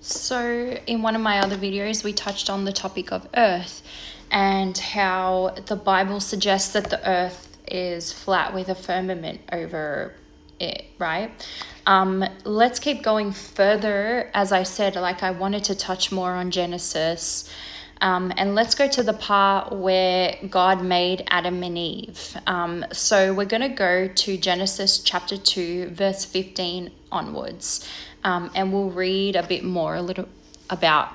So in one of my other videos, we touched on the topic of earth and how the Bible suggests that the earth is flat with a firmament over it, right? Let's keep going further. As I said, I wanted to touch more on Genesis. And let's go to the part where God made Adam and Eve. So we're going to go to Genesis chapter 2, verse 15 onwards. And we'll read a bit more, a little about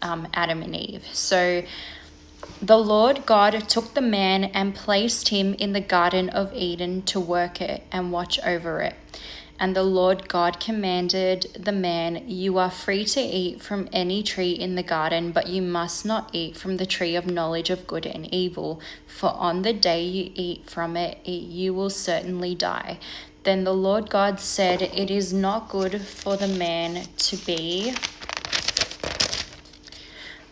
Adam and Eve. So the Lord God took the man and placed him in the Garden of Eden to work it and watch over it. And the Lord God commanded the man, "You are free to eat from any tree in the garden, but you must not eat from the tree of knowledge of good and evil. For on the day you eat from it, you will certainly die." Then the Lord God said, "It is not good for the man to be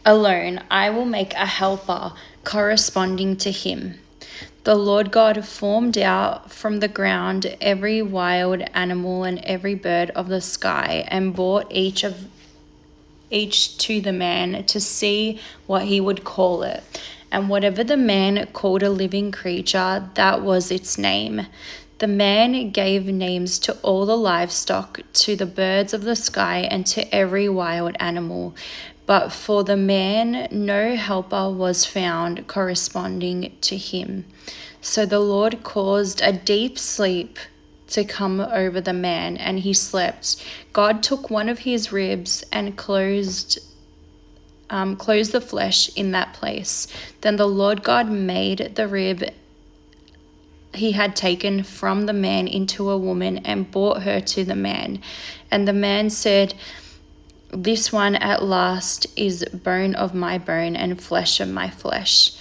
alone. I will make a helper corresponding to him." The Lord God formed out from the ground every wild animal and every bird of the sky, and brought each to the man to see what he would call it. And whatever the man called a living creature, that was its name. The man gave names to all the livestock, to the birds of the sky, and to every wild animal. But for the man no helper was found corresponding to him. So the Lord caused a deep sleep to come over the man, and he slept. God took one of his ribs and closed the flesh in that place. Then the Lord God made the rib he had taken from the man into a woman and brought her to the man. And the man said, "This one at last is bone of my bone and flesh of my flesh.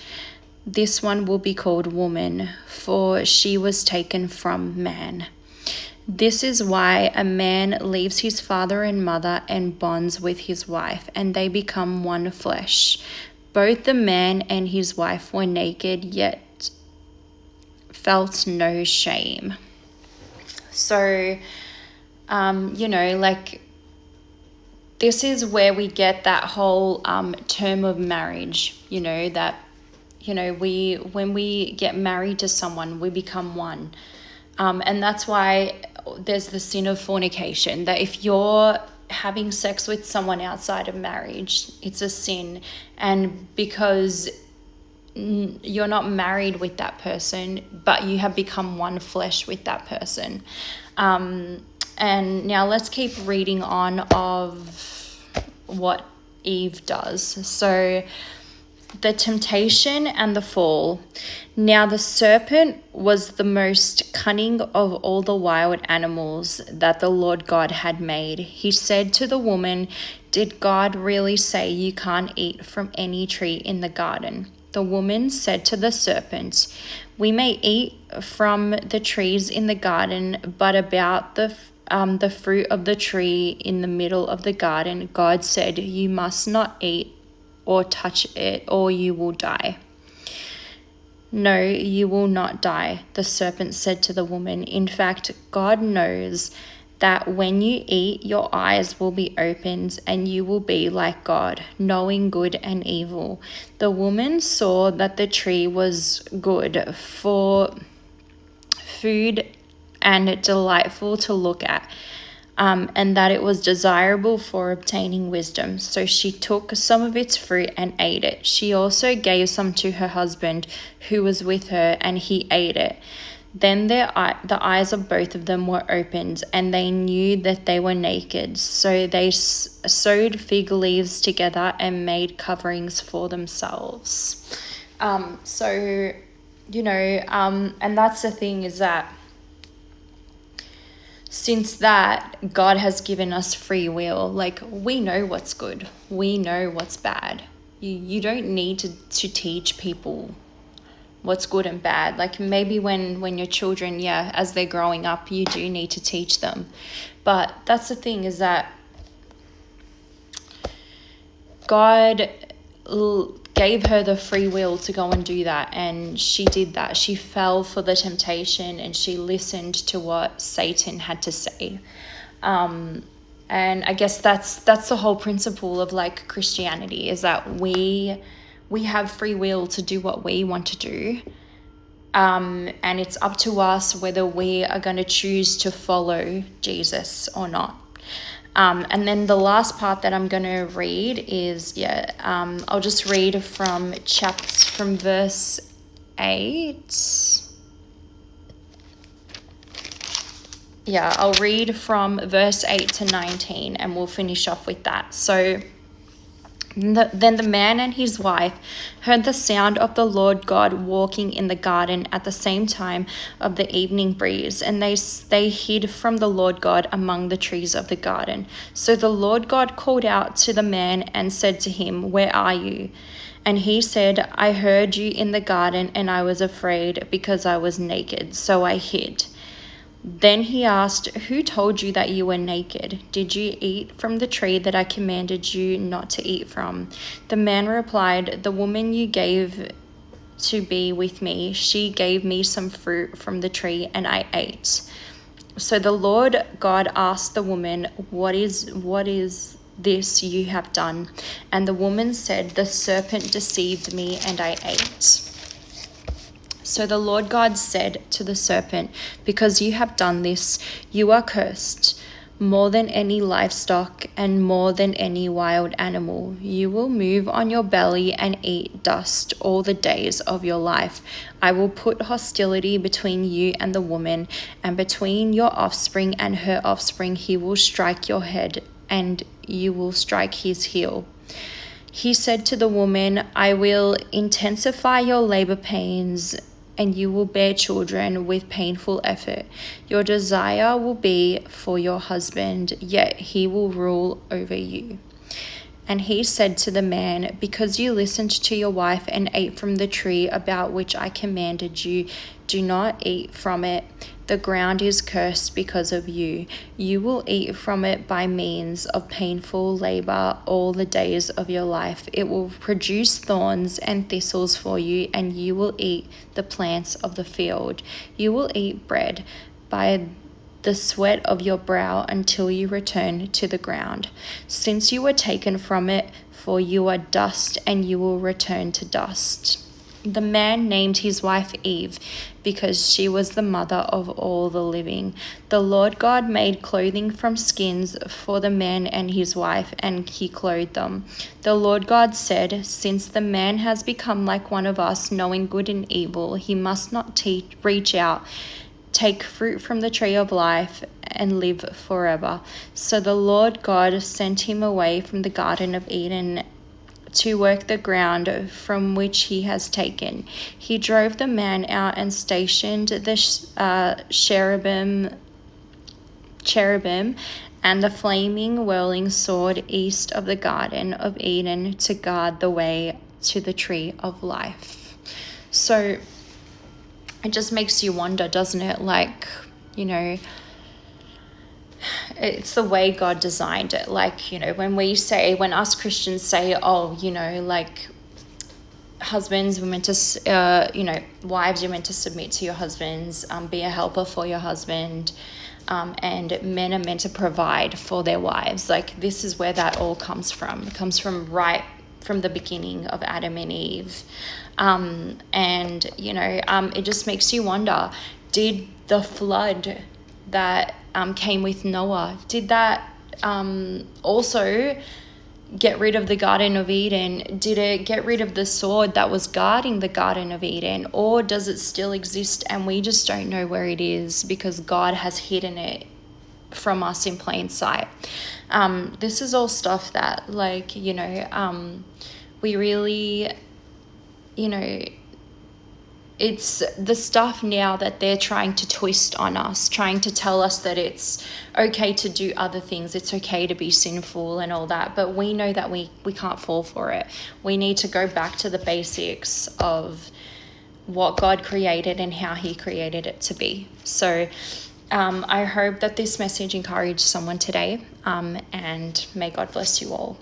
This one will be called woman, for she was taken from man." This is why a man leaves his father and mother and bonds with his wife, and they become one flesh. Both the man and his wife were naked, yet felt no shame. So, this is where we get that whole term of marriage, when we get married to someone, we become one. And that's why there's the sin of fornication, that if you're having sex with someone outside of marriage, it's a sin. And because you're not married with that person, but you have become one flesh with that person. And now let's keep reading on of what Eve does. So the temptation and the fall. Now the serpent was the most cunning of all the wild animals that the Lord God had made. He said to the woman, "Did God really say you can't eat from any tree in the garden?" The woman said to the serpent, "We may eat from the trees in the garden, but about the fruit of the tree in the middle of the garden, God said, you must not eat or touch it, or you will die." "No, you will not die," the serpent said to the woman. "In fact, God knows that when you eat, your eyes will be opened, and you will be like God, knowing good and evil." The woman saw that the tree was good for food and delightful to look at, and that it was desirable for obtaining wisdom. So she took some of its fruit and ate it. She also gave some to her husband who was with her, and he ate it. Then the eyes of both of them were opened, and they knew that they were naked. So they sewed fig leaves together and made coverings for themselves. And that's the thing, is that since that, God has given us free will. We know what's good. We know what's bad. You don't need to teach people what's good and bad. Maybe when you're children, as they're growing up, you do need to teach them. But that's the thing, is that God gave her the free will to go and do that, and she did that. She fell for the temptation, and she listened to what Satan had to say. And I guess that's the whole principle of like Christianity, is that we have free will to do what we want to do. And it's up to us whether we are going to choose to follow Jesus or not. And then the last part that I'm going to read is, I'll just read from verse 8. Yeah, I'll read from verse 8 to 19 and we'll finish off with that. So, then the man and his wife heard the sound of the Lord God walking in the garden at the same time of the evening breeze, and they hid from the Lord God among the trees of the garden. So the Lord God called out to the man and said to him, "Where are you?" And he said, "I heard you in the garden, and I was afraid because I was naked, so I hid." Then he asked, "Who told you that you were naked? Did you eat from the tree that I commanded you not to eat from?" The man replied, "The woman you gave to be with me, she gave me some fruit from the tree and I ate." So the Lord God asked the woman, What is this you have done?" And the woman said, "The serpent deceived me and I ate." So the Lord God said to the serpent, "Because you have done this, you are cursed more than any livestock and more than any wild animal. You will move on your belly and eat dust all the days of your life. I will put hostility between you and the woman, and between your offspring and her offspring. He will strike your head, and you will strike his heel." He said to the woman, "I will intensify your labor pains, and you will bear children with painful effort. Your desire will be for your husband, yet he will rule over you." And he said to the man, "Because you listened to your wife and ate from the tree about which I commanded you, do not eat from it. The ground is cursed because of you. You will eat from it by means of painful labor all the days of your life. It will produce thorns and thistles for you, and you will eat the plants of the field. You will eat bread by the sweat of your brow until you return to the ground, since you were taken from it, for you are dust, and you will return to dust." The man named his wife Eve, because she was the mother of all the living. The Lord God made clothing from skins for the man and his wife, and he clothed them. The Lord God said, "Since the man has become like one of us, knowing good and evil, he must not reach out, take fruit from the tree of life, and live forever." So the Lord God sent him away from the Garden of Eden to work the ground from which he has taken. He drove the man out and stationed the cherubim and the flaming whirling sword east of the Garden of Eden to guard the way to the tree of life. So it just makes you wonder, doesn't it? Like, it's the way God designed it. Like, when us Christians say, like, husbands, we're meant to, wives, you're meant to submit to your husbands, be a helper for your husband, and men are meant to provide for their wives. Like, this is where that all comes from. It comes from right from the beginning of Adam and Eve. It just makes you wonder, did the flood that came with Noah, did that also get rid of the Garden of Eden? Did it get rid of the sword that was guarding the Garden of Eden? Or does it still exist and we just don't know where it is because God has hidden it from us in plain sight? This is all stuff that, we really, it's the stuff now that they're trying to twist on us, trying to tell us that it's okay to do other things, it's okay to be sinful and all that. But we know that we can't fall for it. We need to go back to the basics of what God created and how he created it to be. So I hope that this message encouraged someone today, and may God bless you all.